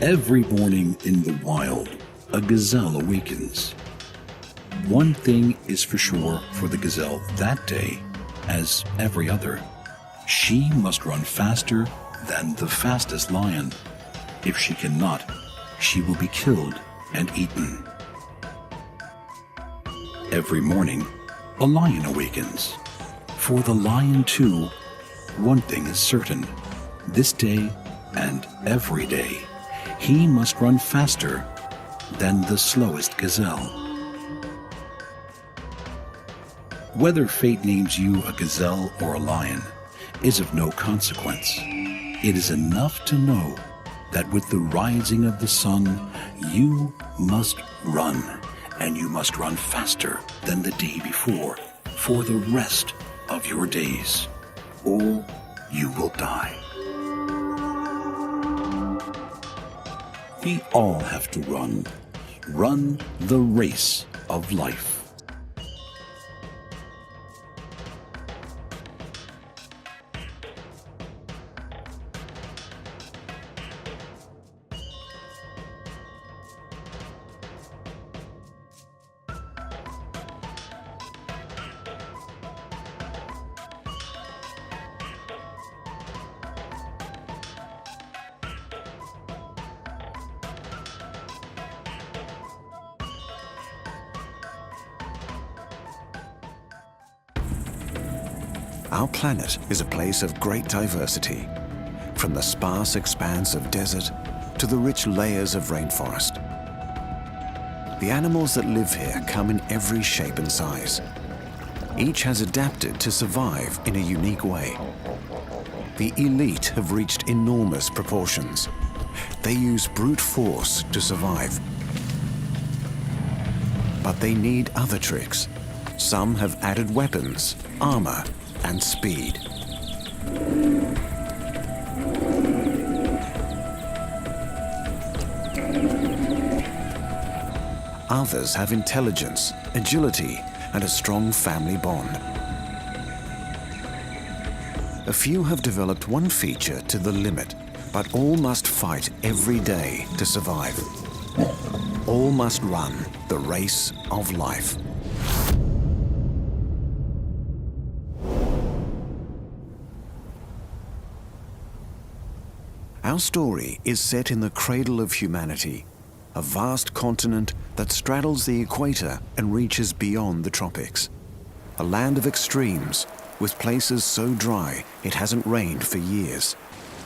Every morning in the wild, a gazelle awakens. One thing is for sure for the gazelle that day, as every other. She must run faster than the fastest lion. If she cannot, she will be killed and eaten. Every morning, a lion awakens. For the lion too, one thing is certain. This day and every day, he must run faster than the slowest gazelle. Whether fate names you a gazelle or a lion is of no consequence. It is enough to know that with the rising of the sun, you must run, and you must run faster than the day before for the rest of your days, or you will die. We all have to run the race of life. Our planet is a place of great diversity, from the sparse expanse of desert to the rich layers of rainforest. The animals that live here come in every shape and size. Each has adapted to survive in a unique way. The elite have reached enormous proportions. They use brute force to survive. But they need other tricks. Some have added weapons, armor, and speed. Others have intelligence, agility, and a strong family bond. A few have developed one feature to the limit, but all must fight every day to survive. All must run the race of life. Our story is set in the cradle of humanity, a vast continent that straddles the equator and reaches beyond the tropics. A land of extremes, with places so dry it hasn't rained for years,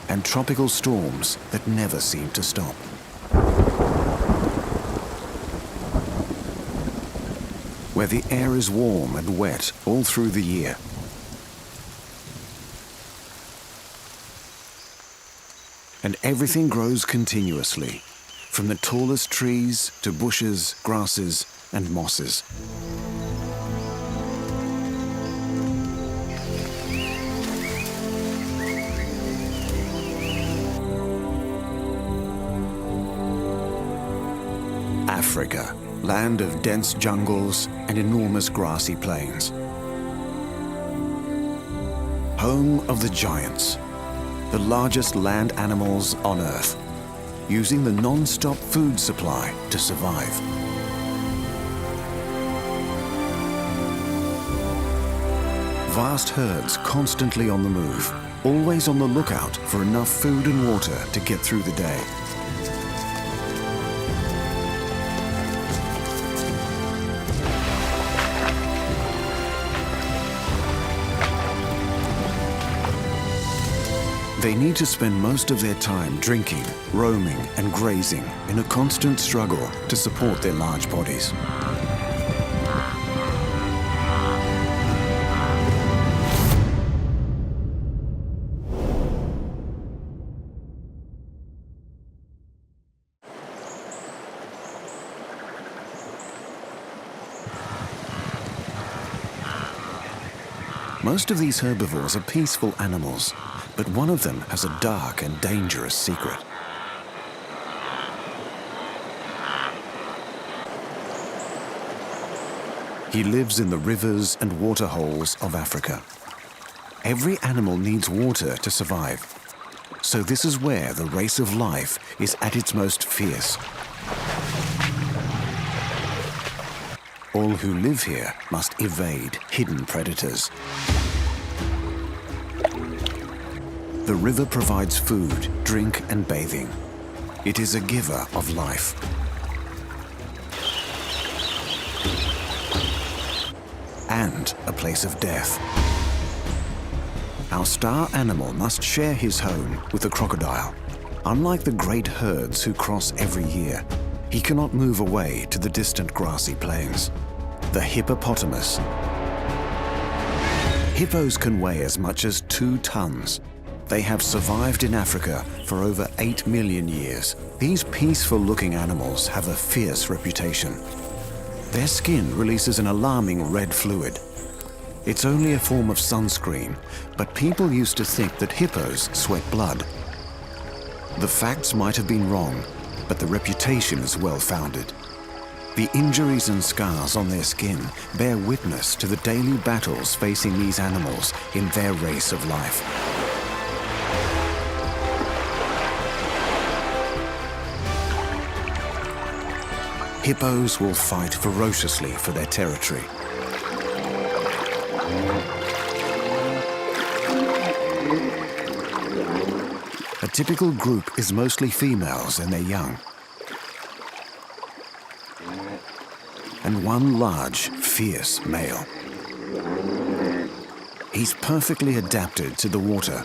and tropical storms that never seem to stop. Where the air is warm and wet all through the year. And everything grows continuously, from the tallest trees to bushes, grasses, and mosses. Africa, land of dense jungles and enormous grassy plains. Home of the giants, the largest land animals on Earth, using the non-stop food supply to survive. Vast herds constantly on the move, always on the lookout for enough food and water to get through the day. They need to spend most of their time drinking, roaming, and grazing in a constant struggle to support their large bodies. Most of these herbivores are peaceful animals, but one of them has a dark and dangerous secret. He lives in the rivers and waterholes of Africa. Every animal needs water to survive. So this is where the race of life is at its most fierce. All who live here must evade hidden predators. The river provides food, drink, and bathing. It is a giver of life. And a place of death. Our star animal must share his home with the crocodile. Unlike the great herds who cross every year, he cannot move away to the distant grassy plains. The hippopotamus. Hippos can weigh as much as 2 tons. They have survived in Africa for over 8 million years. These peaceful-looking animals have a fierce reputation. Their skin releases an alarming red fluid. It's only a form of sunscreen, but people used to think that hippos sweat blood. The facts might have been wrong, but the reputation is well-founded. The injuries and scars on their skin bear witness to the daily battles facing these animals in their race of life. Hippos will fight ferociously for their territory. A typical group is mostly females and their young. And one large, fierce male. He's perfectly adapted to the water.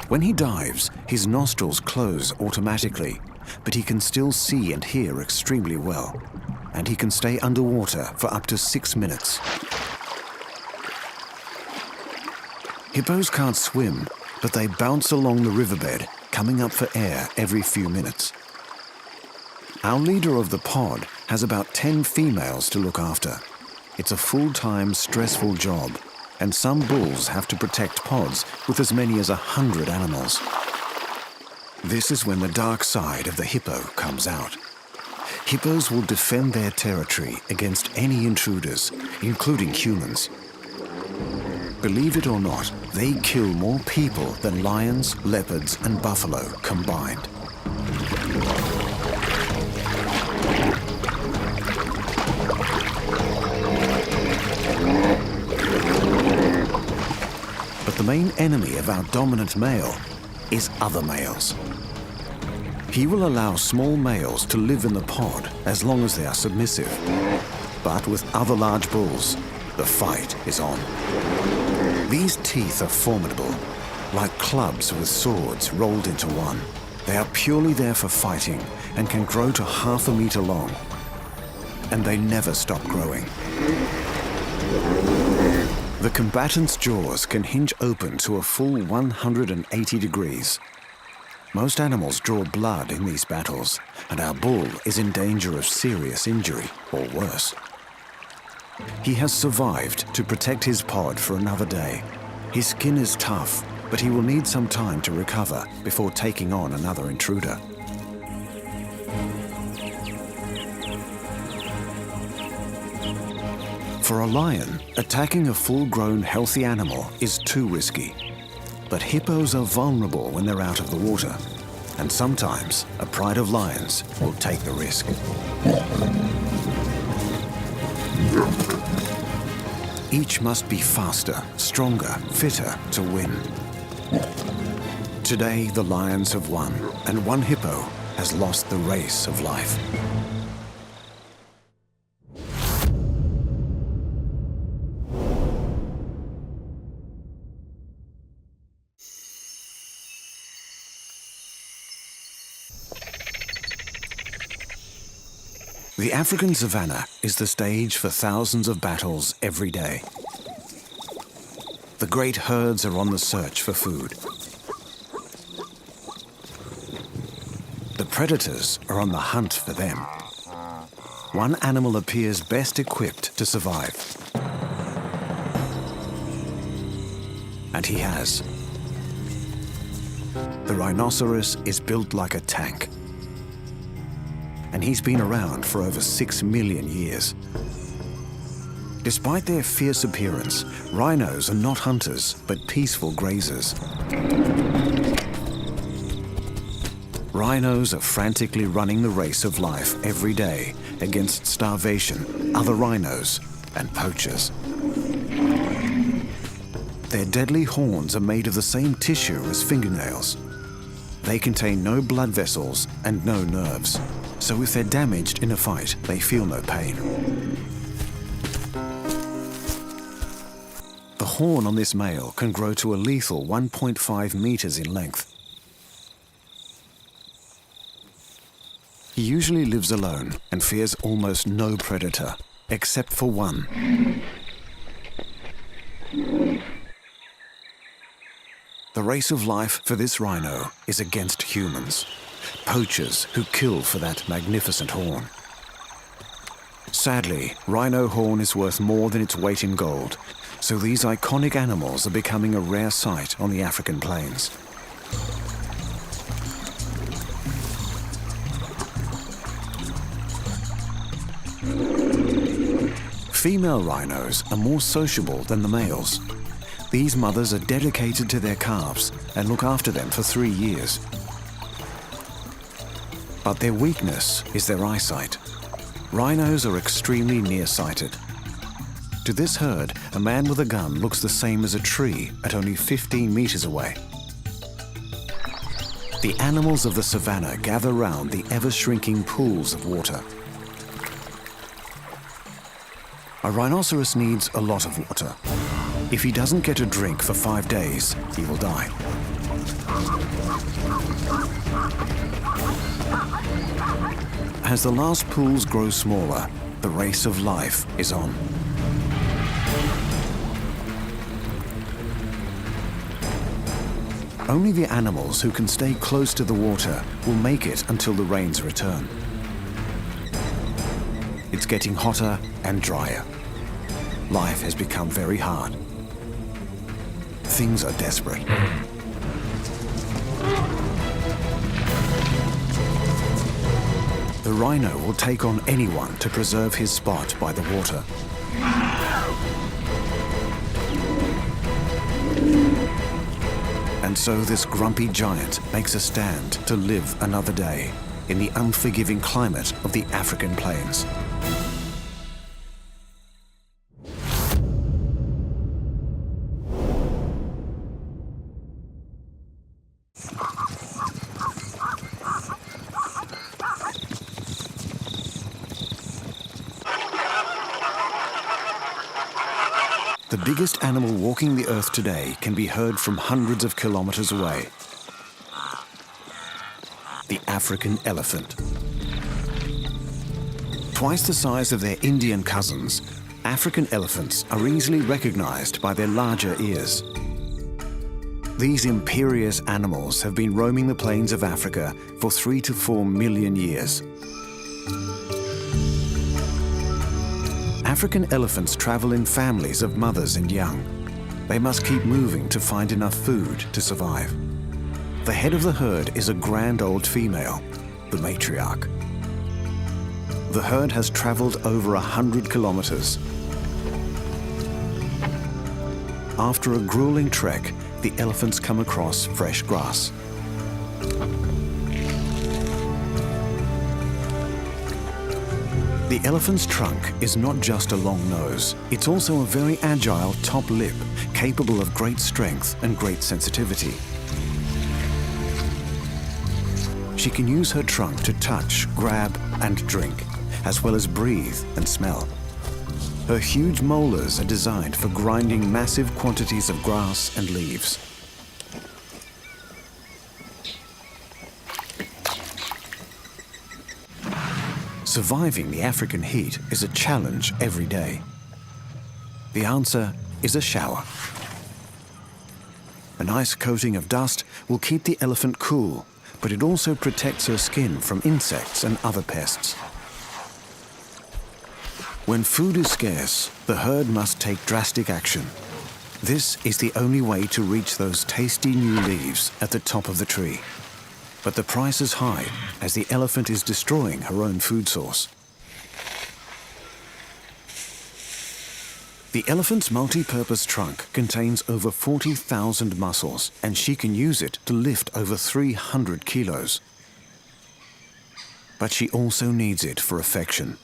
When he dives, his nostrils close automatically, but he can still see and hear extremely well. And he can stay underwater for up to 6 minutes. Hippos can't swim, but they bounce along the riverbed, coming up for air every few minutes. Our leader of the pod has about 10 females to look after. It's a full-time, stressful job, and some bulls have to protect pods with as many as 100 animals. This is when the dark side of the hippo comes out. Hippos will defend their territory against any intruders, including humans. Believe it or not, they kill more people than lions, leopards, and buffalo combined. But the main enemy of our dominant male is other males. He will allow small males to live in the pod as long as they are submissive. But with other large bulls, the fight is on. These teeth are formidable, like clubs with swords rolled into one. They are purely there for fighting and can grow to half a meter long. And they never stop growing. The combatant's jaws can hinge open to a full 180 degrees. Most animals draw blood in these battles, and our bull is in danger of serious injury, or worse. He has survived to protect his pod for another day. His skin is tough, but he will need some time to recover before taking on another intruder. For a lion, attacking a full-grown, healthy animal is too risky. But hippos are vulnerable when they're out of the water, and sometimes a pride of lions will take the risk. Each must be faster, stronger, fitter to win. Today, the lions have won, and one hippo has lost the race of life. The African savanna is the stage for thousands of battles every day. The great herds are on the search for food. The predators are on the hunt for them. One animal appears best equipped to survive. And he has. The rhinoceros is built like a tank. And he's been around for over 6 million years. Despite their fierce appearance, rhinos are not hunters, but peaceful grazers. Rhinos are frantically running the race of life every day against starvation, other rhinos, and poachers. Their deadly horns are made of the same tissue as fingernails. They contain no blood vessels and no nerves, so if they're damaged in a fight, they feel no pain. The horn on this male can grow to a lethal 1.5 meters in length. He usually lives alone and fears almost no predator, except for one. The race of life for this rhino is against humans, poachers who kill for that magnificent horn. Sadly, rhino horn is worth more than its weight in gold, so these iconic animals are becoming a rare sight on the African plains. Female rhinos are more sociable than the males. These mothers are dedicated to their calves and look after them for 3 years. But their weakness is their eyesight. Rhinos are extremely nearsighted. To this herd, a man with a gun looks the same as a tree at only 15 meters away. The animals of the savannah gather round the ever-shrinking pools of water. A rhinoceros needs a lot of water. If he doesn't get a drink for 5 days, he will die. As the last pools grow smaller, the race of life is on. Only the animals who can stay close to the water will make it until the rains return. It's getting hotter and drier. Life has become very hard. Things are desperate. The rhino will take on anyone to preserve his spot by the water. And so this grumpy giant makes a stand to live another day in the unforgiving climate of the African plains. The biggest animal walking the earth today can be heard from hundreds of kilometers away. The African elephant. Twice the size of their Indian cousins, African elephants are easily recognized by their larger ears. These imperious animals have been roaming the plains of Africa for 3 to 4 million years. African elephants travel in families of mothers and young. They must keep moving to find enough food to survive. The head of the herd is a grand old female, the matriarch. The herd has traveled over 100 kilometers. After a grueling trek, the elephants come across fresh grass. The elephant's trunk is not just a long nose, it's also a very agile top lip, capable of great strength and great sensitivity. She can use her trunk to touch, grab, and drink, as well as breathe and smell. Her huge molars are designed for grinding massive quantities of grass and leaves. Surviving the African heat is a challenge every day. The answer is a shower. A nice coating of dust will keep the elephant cool, but it also protects her skin from insects and other pests. When food is scarce, the herd must take drastic action. This is the only way to reach those tasty new leaves at the top of the tree. But the price is high, as the elephant is destroying her own food source. The elephant's multi-purpose trunk contains over 40,000 muscles, and she can use it to lift over 300 kilos. But she also needs it for affection,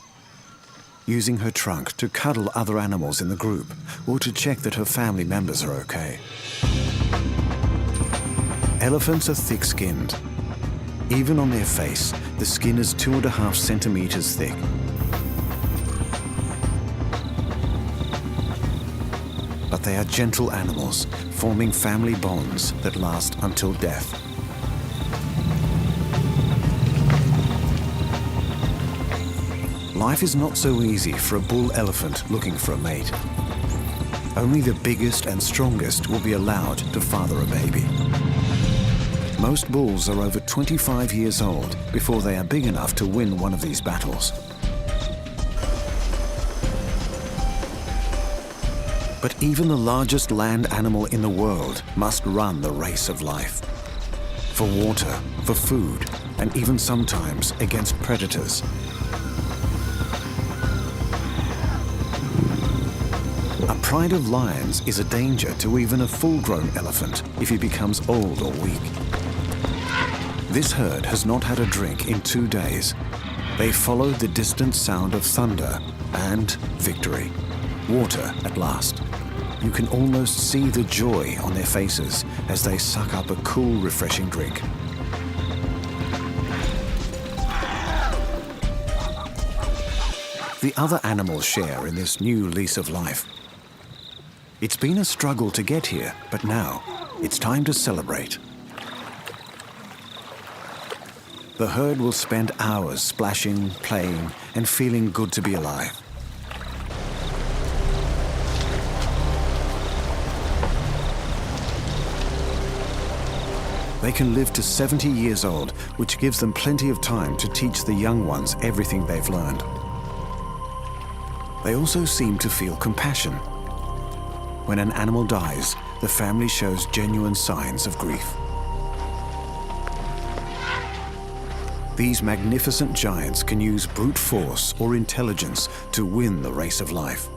using her trunk to cuddle other animals in the group or to check that her family members are okay. Elephants are thick-skinned. Even on their face, the skin is 2.5 centimeters thick. But they are gentle animals, forming family bonds that last until death. Life is not so easy for a bull elephant looking for a mate. Only the biggest and strongest will be allowed to father a baby. Most bulls are over 25 years old before they are big enough to win one of these battles. But even the largest land animal in the world must run the race of life. For water, for food, and even sometimes against predators. A pride of lions is a danger to even a full-grown elephant if he becomes old or weak. This herd has not had a drink in 2 days. They followed the distant sound of thunder and victory. Water at last. You can almost see the joy on their faces as they suck up a cool, refreshing drink. The other animals share in this new lease of life. It's been a struggle to get here, but now it's time to celebrate. The herd will spend hours splashing, playing, and feeling good to be alive. They can live to 70 years old, which gives them plenty of time to teach the young ones everything they've learned. They also seem to feel compassion. When an animal dies, the family shows genuine signs of grief. These magnificent giants can use brute force or intelligence to win the race of life.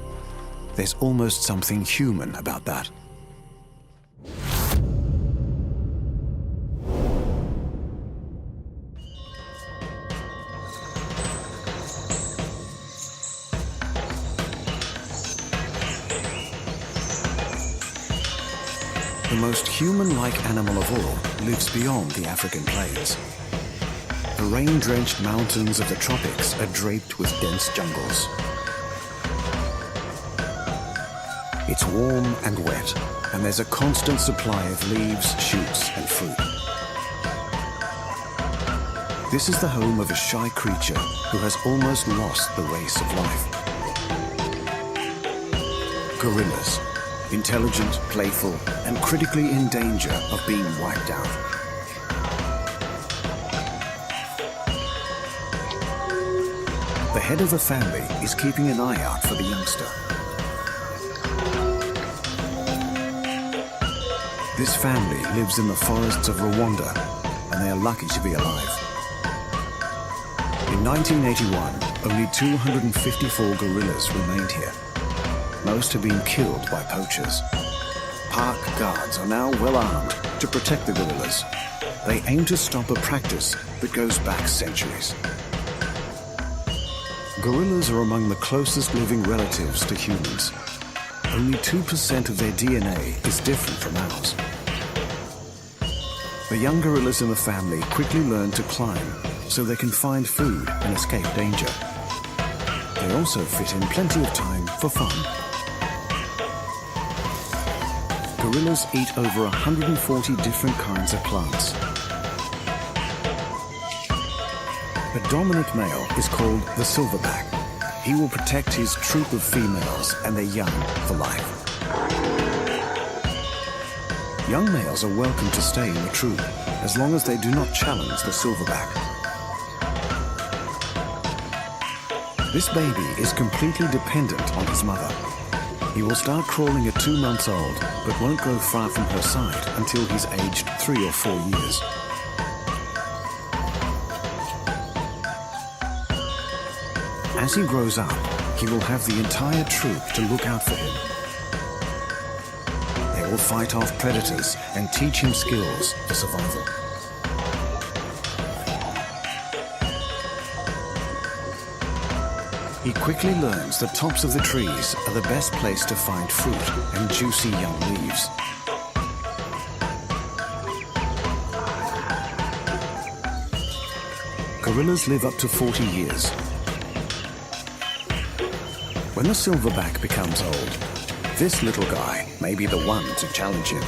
There's almost something human about that. The most human-like animal of all lives beyond the African plains. The rain-drenched mountains of the tropics are draped with dense jungles. It's warm and wet, and there's a constant supply of leaves, shoots, and fruit. This is the home of a shy creature who has almost lost the race of life. Gorillas. Intelligent, playful, and critically in danger of being wiped out. The head of the family is keeping an eye out for the youngster. This family lives in the forests of Rwanda, and they are lucky to be alive. In 1981, only 254 gorillas remained here. Most have been killed by poachers. Park guards are now well armed to protect the gorillas. They aim to stop a practice that goes back centuries. Gorillas are among the closest living relatives to humans. Only 2% of their DNA is different from ours. The young gorillas in the family quickly learn to climb so they can find food and escape danger. They also fit in plenty of time for fun. Gorillas eat over 140 different kinds of plants. The dominant male is called the silverback. He will protect his troop of females and their young for life. Young males are welcome to stay in the troop as long as they do not challenge the silverback. This baby is completely dependent on his mother. He will start crawling at 2 months old, but won't go far from her side until he's aged 3 or 4 years. As he grows up, he will have the entire troop to look out for him. They will fight off predators and teach him skills for survival. He quickly learns the tops of the trees are the best place to find fruit and juicy young leaves. Gorillas live up to 40 years. When the silverback becomes old, this little guy may be the one to challenge him,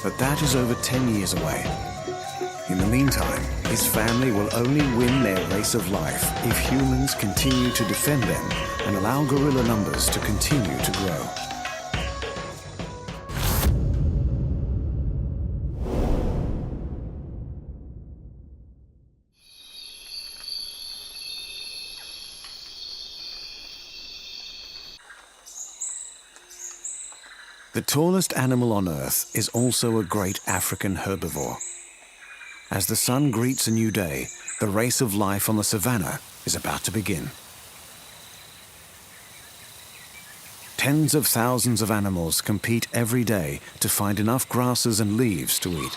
but that is over 10 years away. In the meantime, his family will only win their race of life if humans continue to defend them and allow gorilla numbers to continue to grow. The tallest animal on Earth is also a great African herbivore. As the sun greets a new day, the race of life on the savannah is about to begin. Tens of thousands of animals compete every day to find enough grasses and leaves to eat.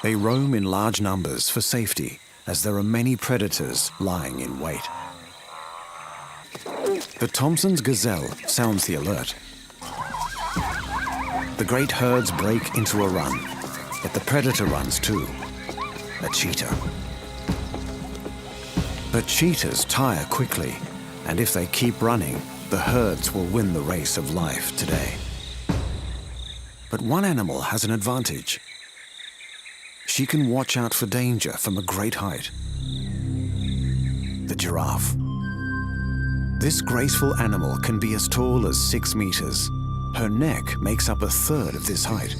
They roam in large numbers for safety, as there are many predators lying in wait. The Thompson's gazelle sounds the alert. The great herds break into a run, but the predator runs too, a cheetah. But cheetahs tire quickly, and if they keep running, the herds will win the race of life today. But one animal has an advantage. She can watch out for danger from a great height. The giraffe. This graceful animal can be as tall as 6 meters. Her neck makes up a third of this height.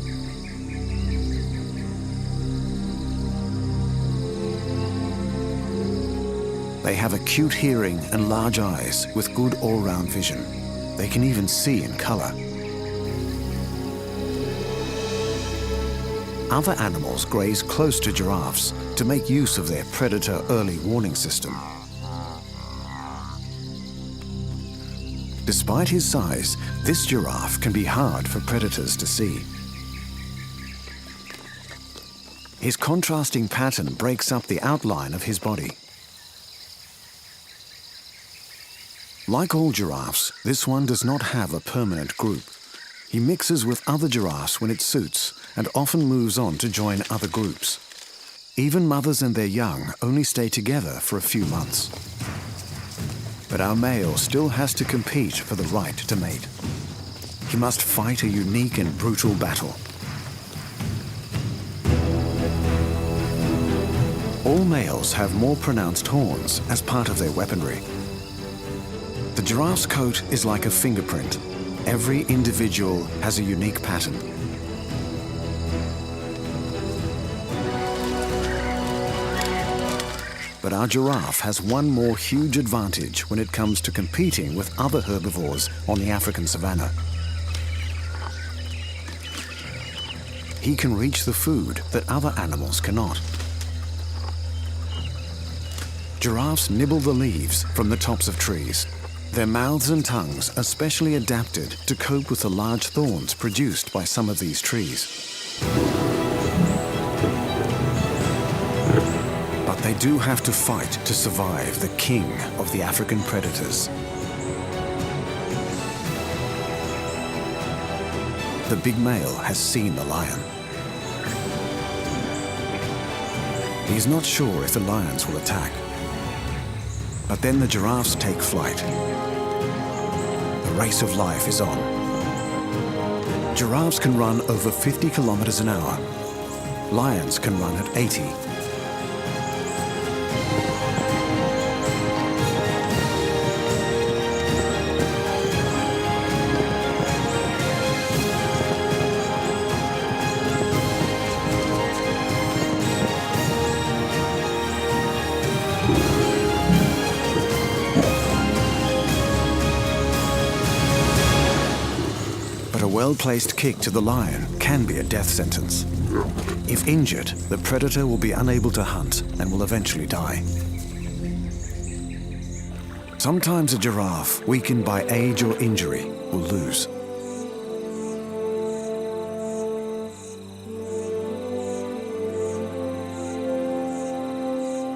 They have acute hearing and large eyes with good all-round vision. They can even see in color. Other animals graze close to giraffes to make use of their predator early warning system. Despite his size, this giraffe can be hard for predators to see. His contrasting pattern breaks up the outline of his body. Like all giraffes, this one does not have a permanent group. He mixes with other giraffes when it suits and often moves on to join other groups. Even mothers and their young only stay together for a few months. But our male still has to compete for the right to mate. He must fight a unique and brutal battle. All males have more pronounced horns as part of their weaponry. The giraffe's coat is like a fingerprint. Every individual has a unique pattern. But our giraffe has one more huge advantage when it comes to competing with other herbivores on the African savanna. He can reach the food that other animals cannot. Giraffes nibble the leaves from the tops of trees. Their mouths and tongues are specially adapted to cope with the large thorns produced by some of these trees. But they do have to fight to survive the king of the African predators. The big male has seen the lion. He is not sure if the lions will attack. But then the giraffes take flight. The race of life is on. Giraffes can run over 50 kilometers an hour. Lions can run at 80. But a well-placed kick to the lion can be a death sentence. If injured, the predator will be unable to hunt and will eventually die. Sometimes a giraffe, weakened by age or injury, will lose.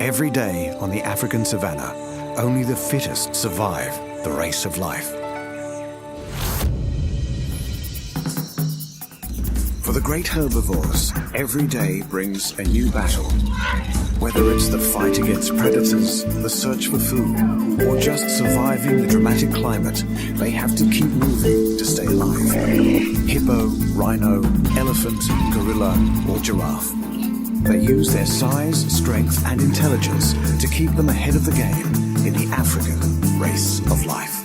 Every day on the African savannah, only the fittest survive the race of life. For the great herbivores, every day brings a new battle. Whether it's the fight against predators, the search for food, or just surviving the dramatic climate, they have to keep moving to stay alive. Hippo, rhino, elephant, gorilla, or giraffe. They use their size, strength, and intelligence to keep them ahead of the game in the African race of life.